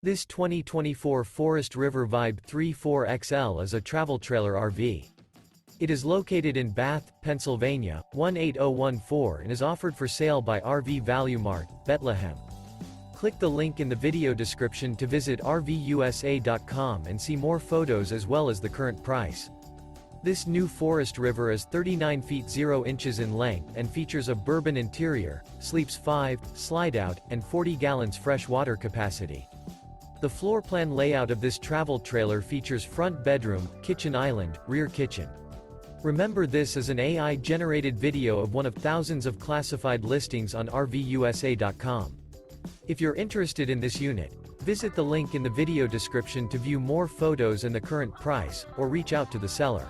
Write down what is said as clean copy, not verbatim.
This 2024 Forest River Vibe 34XL is a travel trailer RV. It is located in Bath, Pennsylvania, 18014 and is offered for sale by RV Value Mart, Bethlehem. Click the link in the video description to visit RVUSA.com and see more photos as well as the current price. This new Forest River is 39 feet 0 inches in length and features a Bourbon interior, sleeps 5, Slideout, and 40 gallons fresh water capacity. The floor plan layout of this travel trailer features front bedroom, kitchen island, rear kitchen. Remember, this is an AI-generated video of one of thousands of classified listings on RVUSA.com. If you're interested in this unit, visit the link in the video description to view more photos and the current price, or reach out to the seller.